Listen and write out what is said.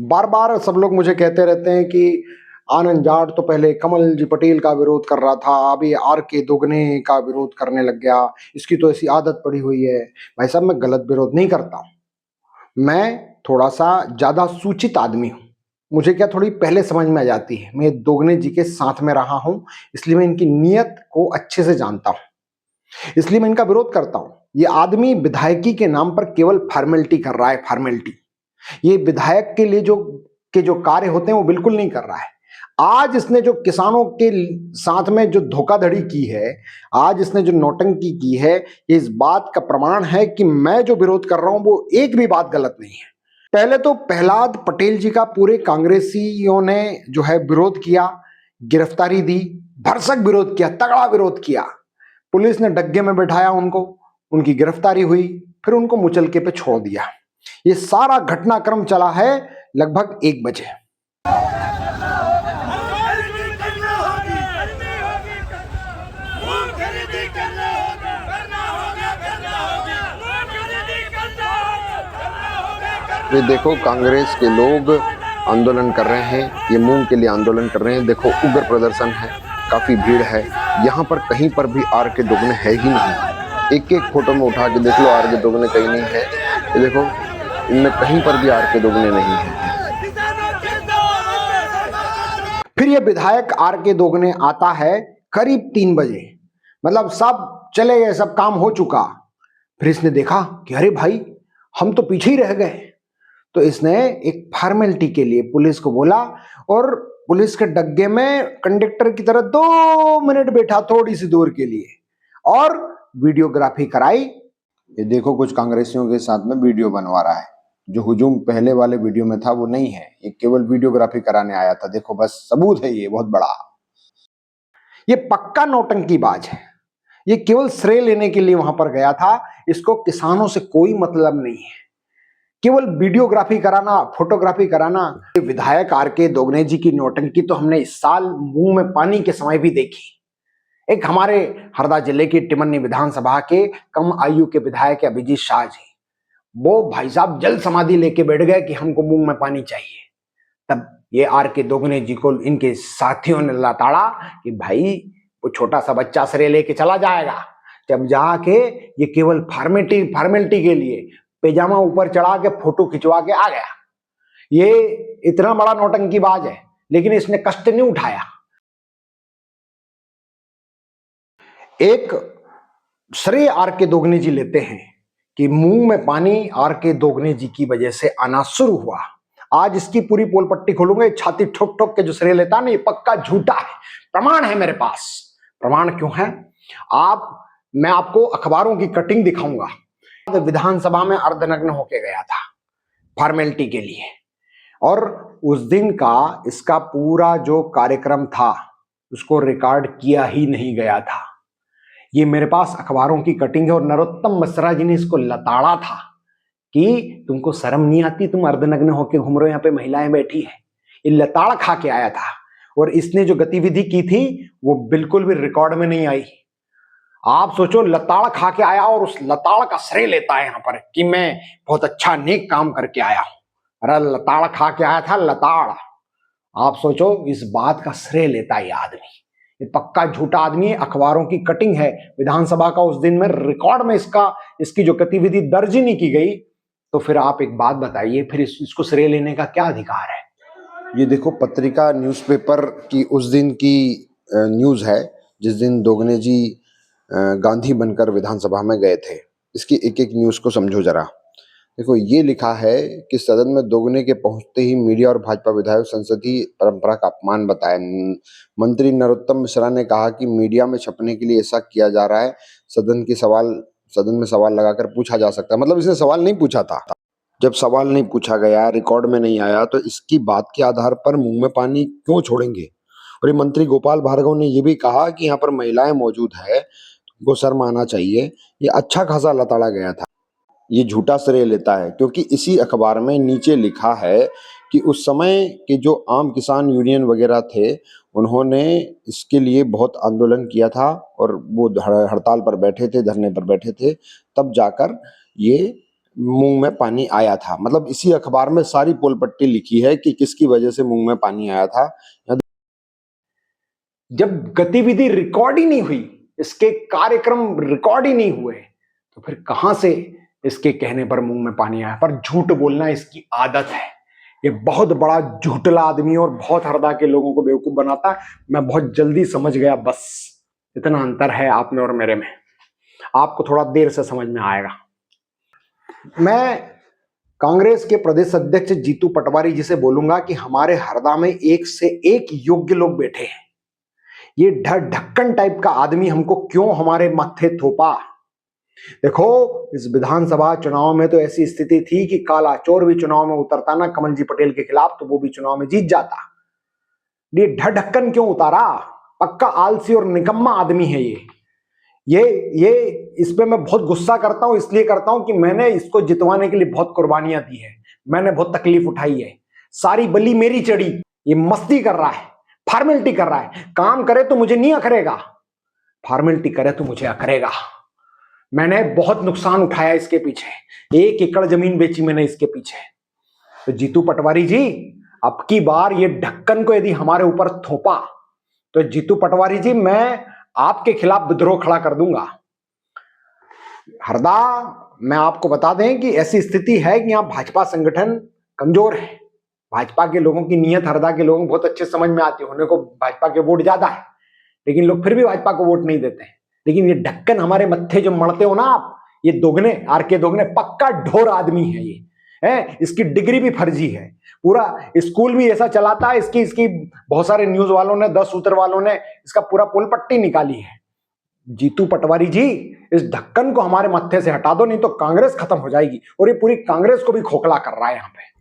बार बार सब लोग मुझे कहते रहते हैं कि आनंद जाट तो पहले कमल जी पटेल का विरोध कर रहा था, अभी आर के दोगने का विरोध करने लग गया, इसकी तो ऐसी आदत पड़ी हुई है। भाई साहब, मैं गलत विरोध नहीं करता हूं। मैं थोड़ा सा ज्यादा सूचित आदमी हूं। मुझे क्या थोड़ी पहले समझ में आ जाती है। मैं दोगने जी के साथ में रहा हूं, इसलिए मैं इनकी नीयत को अच्छे से जानता हूं, इसलिए मैं इनका विरोध करता हूं। ये आदमी विधायकी के नाम पर केवल फॉर्मेलिटी कर रहा है, फॉर्मेलिटी। ये विधायक के लिए जो कार्य होते हैं वो बिल्कुल नहीं कर रहा है। आज इसने जो किसानों के साथ में जो धोखाधड़ी की है, आज इसने जो नौटंकी की है, ये इस बात का प्रमाण है कि मैं जो विरोध कर रहा हूं वो एक भी बात गलत नहीं है। पहले तो प्रहलाद पटेल जी का पूरे कांग्रेसियों ने जो है विरोध किया, गिरफ्तारी दी, भरसक विरोध किया, तगड़ा विरोध किया। पुलिस ने डग्गे में बैठाया उनको, उनकी गिरफ्तारी हुई, फिर उनको मुचलके पे छोड़ दिया। ये सारा घटनाक्रम चला है लगभग 1 बजे। ये देखो, कांग्रेस के लोग आंदोलन कर रहे हैं, ये मूंग के लिए आंदोलन कर रहे हैं। देखो, उग्र प्रदर्शन है, काफी भीड़ है। यहाँ पर कहीं पर भी आर के दोगने है ही नहीं। एक एक फोटो में उठा के देख लो, आर के दोगने कहीं नहीं है। ये देखो, इनमें कहीं पर भी आर के दोगने नहीं है। फिर ये विधायक आर के दोगने आता है करीब 3 बजे, मतलब सब चले गए, सब काम हो चुका। फिर इसने देखा कि अरे भाई, हम तो पीछे ही रह गए। तो इसने एक फॉर्मेलिटी के लिए पुलिस को बोला और पुलिस के डग्गे में कंडक्टर की तरह 2 मिनट बैठा, थोड़ी सी दूर के लिए, और वीडियोग्राफी कराई। ये देखो, कुछ कांग्रेसियों के साथ में वीडियो बनवा रहा है। जो हुजूम पहले वाले वीडियो में था वो नहीं है, ये केवल वीडियोग्राफी कराने आया था। देखो, बस सबूत है ये बहुत बड़ा। ये पक्का नौटंकीबाज है। ये केवल श्रेय लेने के लिए वहां पर गया था। इसको किसानों से कोई मतलब नहीं है, केवल वीडियोग्राफी कराना, फोटोग्राफी कराना। विधायक आर के दोगने जी की नौटंकी तो हमने इस साल मुंह में पानी के समय भी देखी। एक हमारे हरदा जिले की टिमरनी विधानसभा के कम आयु के विधायक अभिजीत शाह जी, वो भाई साहब जल समाधि लेके बैठ गए कि हमको मुंह में पानी चाहिए। तब ये आर के दोगने जी को इनके साथियों ने लताड़ा कि भाई, वो छोटा सा बच्चा श्रेय लेके चला जाएगा। जब जाके ये केवल फॉर्मेलिटी के लिए पैजामा ऊपर चढ़ा के फोटो खिंचवा के आ गया। ये इतना बड़ा नौटंकीबाज है, लेकिन इसने कष्ट नहीं उठाया। एक श्रेय आर के दोगने जी लेते हैं कि मुंह में पानी आर के दोगने जी की वजह से आना शुरू हुआ। आज इसकी पूरी पोल पट्टी खोलूंगा। छाती ठोक ठोक के जो श्रेय लेता है ना, ये पक्का झूठा है। प्रमाण है मेरे पास। प्रमाण क्यों है? मैं आपको अखबारों की कटिंग दिखाऊंगा। विधानसभा में अर्धनग्न होके गया था फॉर्मेलिटी के लिए, और उस दिन का इसका पूरा जो कार्यक्रम था उसको रिकॉर्ड किया ही नहीं गया था। ये मेरे पास अखबारों की कटिंग है, और नरोत्तम मिश्रा जी ने इसको लताड़ा था कि तुमको शर्म नहीं आती, तुम अर्धनग्न होके घूम रहे हो, यहाँ पे महिलाएं बैठी है। ये लताड़ खा के आया था, और इसने जो गतिविधि की थी वो बिल्कुल भी रिकॉर्ड में नहीं आई। आप सोचो, लताड़ खा के आया और उस लताड़ का श्रेय लेता है यहाँ पर कि मैं बहुत अच्छा नेक काम करके आया हूं। अरे लताड़ खा के आया था, लताड़। आप सोचो, इस बात का श्रेय लेता है ये आदमी। ये पक्का झूठा आदमी है। अखबारों की कटिंग है विधानसभा का उस दिन में, रिकॉर्ड में इसकी जो गतिविधि दर्ज ही नहीं की गई। तो फिर आप एक बात बताइए, फिर इसको श्रेय लेने का क्या अधिकार है? ये देखो, पत्रिका न्यूज़पेपर की उस दिन की न्यूज़ है जिस दिन दोगने जी गांधी बनकर विधानसभा में गए थे। इसकी एक एक न्यूज़ को समझो जरा। देखो, ये लिखा है कि सदन में दोगने के पहुंचते ही मीडिया और भाजपा विधायक संसदीय परंपरा का अपमान बताया। मंत्री नरोत्तम मिश्रा ने कहा कि मीडिया में छपने के लिए ऐसा किया जा रहा है। सदन में सवाल लगाकर पूछा जा सकता है। मतलब इसने सवाल नहीं पूछा था। जब सवाल नहीं पूछा गया, रिकॉर्ड में नहीं आया, तो इसकी बात के आधार पर मुंह में पानी क्यों छोड़ेंगे? और ये मंत्री गोपाल भार्गव ने ये भी कहा कि यहाँ पर महिलाएं मौजूद है, तुमको शर्म आना चाहिए। ये अच्छा खासा लताड़ा गया था। ये झूठा श्रेय लेता है क्योंकि इसी अखबार में नीचे लिखा है कि उस समय के जो आम किसान यूनियन वगैरह थे, उन्होंने इसके लिए बहुत आंदोलन किया था और वो हड़ताल पर बैठे थे, धरने पर बैठे थे। तब जाकर ये मूंग में पानी आया था। मतलब इसी अखबार में सारी पोल पट्टी लिखी है कि किसकी वजह से मूंग में पानी आया था। जब गतिविधि रिकॉर्ड ही नहीं हुई, इसके कार्यक्रम रिकॉर्ड ही नहीं हुए, तो फिर कहां से इसके कहने पर मुंह में पानी आया। पर झूठ बोलना इसकी आदत है। ये बहुत बड़ा झूठला आदमी और बहुत हरदा के लोगों को बेवकूफ बनाता है। मैं बहुत जल्दी समझ गया, बस इतना अंतर है आप में और मेरे में। आपको थोड़ा देर से समझ में आएगा। मैं कांग्रेस के प्रदेश अध्यक्ष जीतू पटवारी जी से बोलूंगा कि हमारे हरदा में एक से एक योग्य लोग बैठे हैं। ये ढक्कन टाइप का आदमी हमको क्यों हमारे माथे थोपा। देखो, इस विधानसभा चुनाव में तो ऐसी स्थिति थी कि काला चोर भी चुनाव में उतरता ना कमल जी पटेल के खिलाफ, तो वो भी चुनाव में जीत जाता। ये ढक्कन क्यों उतारा? पक्का आलसी और निकम्मा आदमी है ये इस पे मैं बहुत गुस्सा करता हूं। इसलिए करता हूं कि मैंने इसको जितवाने के लिए बहुत कुर्बानियां दी है, मैंने बहुत तकलीफ उठाई है, सारी बलि मेरी चढ़ी। ये मस्ती कर रहा है, फॉर्मेलिटी कर रहा है। काम करे तो मुझे नहीं अखरेगा, फॉर्मेलिटी करे तो मुझे अखरेगा। मैंने बहुत नुकसान उठाया इसके पीछे, 1 एकड़ जमीन बेची मैंने इसके पीछे। तो जीतू पटवारी जी, अब की बार ये ढक्कन को यदि हमारे ऊपर थोपा तो जीतू पटवारी जी, मैं आपके खिलाफ विद्रोह खड़ा कर दूंगा। हरदा में आपको बता दें कि ऐसी स्थिति है कि यहां भाजपा संगठन कमजोर है। भाजपा के लोगों की नीयत हरदा के लोगों को बहुत अच्छे समझ में आती है। उन्हें को भाजपा के वोट ज्यादा है, लेकिन लोग फिर भी भाजपा को वोट नहीं देते हैं। लेकिन ये ढक्कन हमारे मत्थे जो मढ़ते हो ना आप, ये दोगने, आर के दोगने, पक्का ढोर आदमी है ये है। इसकी डिग्री भी फर्जी है, पूरा स्कूल भी ऐसा चलाता है। इसकी बहुत सारे न्यूज वालों ने, 10 सूत्र वालों ने इसका पूरा पोल पट्टी निकाली है। जीतू पटवारी जी, इस ढक्कन को हमारे मत्थे से हटा दो, नहीं तो कांग्रेस खत्म हो जाएगी। और ये पूरी कांग्रेस को भी खोखला कर रहा है यहाँ पे।